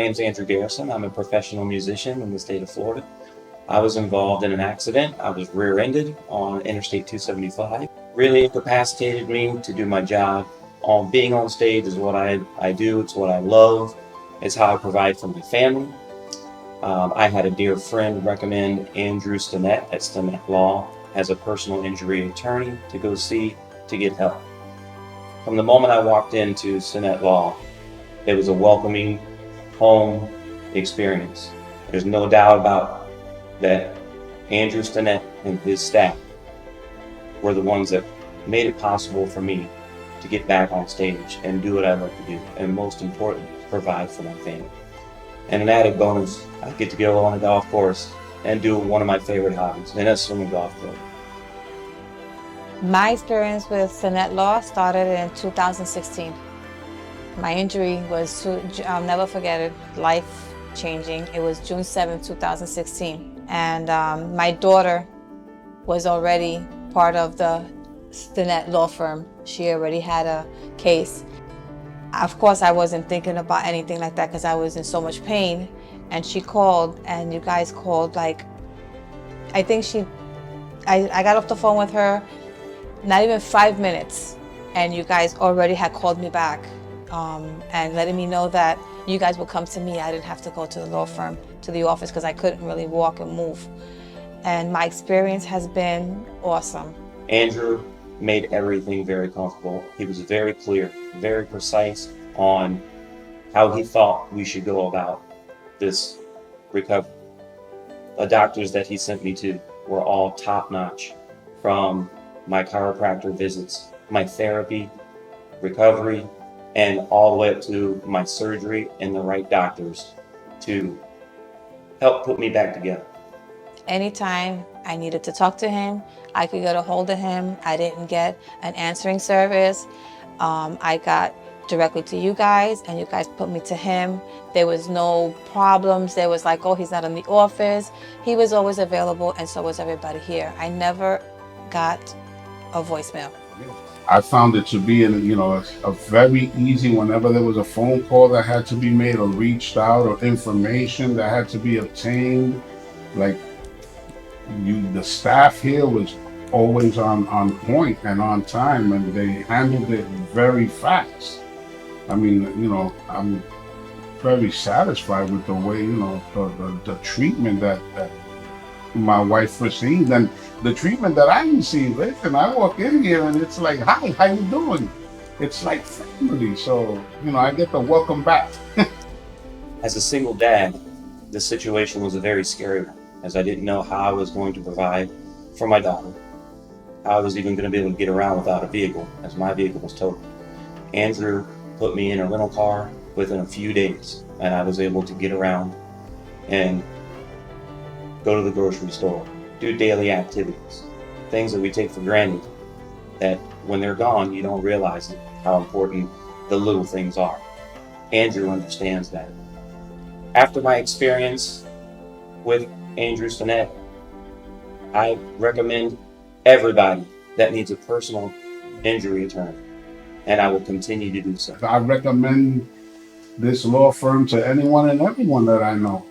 name's Andrew Garrison. I'm a professional musician in the state of Florida. I was involved in an accident. I was rear-ended on Interstate 275. Really incapacitated me to do my job. Being on stage is what I do. It's what I love. It's how I provide for my family. I had a dear friend recommend Andrew Stinnette at Stinnette Law as a personal injury attorney to go see to get help. From the moment I walked into Stinnette Law, it was a welcoming home experience. There's no doubt about that. Andrew Stinnette and his staff were the ones that made it possible for me to get back on stage and do what I love to do, and most importantly, provide for my family. And an added bonus, I get to go on a golf course and do one of my favorite hobbies, and that's swimming golf club. My experience with Stinnette Law started in 2016. My injury was, I'll never forget it, life-changing. It was June 7, 2016. And my daughter was already part of the Stinnette law firm. She already had a case. Of course, I wasn't thinking about anything like that because I was in so much pain. And she called, and you guys called, like, I think I got off the phone with her, not even 5 minutes, and you guys already had called me back and letting me know that you guys would come to me. I didn't have to go to the law firm, to the office, because I couldn't really walk and move. And my experience has been awesome. Andrew made everything very comfortable. He was very clear, very precise on how he thought we should go about this recovery. The doctors that he sent me to were all top-notch, from my chiropractor visits, my therapy, recovery, and all the way up to my surgery, and the right doctors to help put me back together. Anytime I needed to talk to him, I could get a hold of him. I didn't get an answering service. I got directly to you guys, and you guys put me to him. There was no problems. There was like, oh, he's not in the office. He was always available, and so was everybody here. I never got a voicemail. I found it to be, a very easy, whenever there was a phone call that had to be made or reached out, or information that had to be obtained, like, the staff here was always on point and on time, and they handled it very fast. I mean, I'm very satisfied with the way, the treatment that my wife received, and the treatment that I received. Listen, I walk in here and it's like, hi, how you doing? It's like family. So, I get the welcome back. As a single dad, the situation was a very scary one, as I didn't know how I was going to provide for my daughter, how I was even going to be able to get around without a vehicle, as my vehicle was totaled. Andrew put me in a rental car within a few days, and I was able to get around and go to the grocery store, do daily activities, things that we take for granted, that when they're gone, you don't realize how important the little things are. Andrew understands that. After my experience with Andrew Stinnette, I recommend everybody that needs a personal injury attorney, and I will continue to do so. I recommend this law firm to anyone and everyone that I know.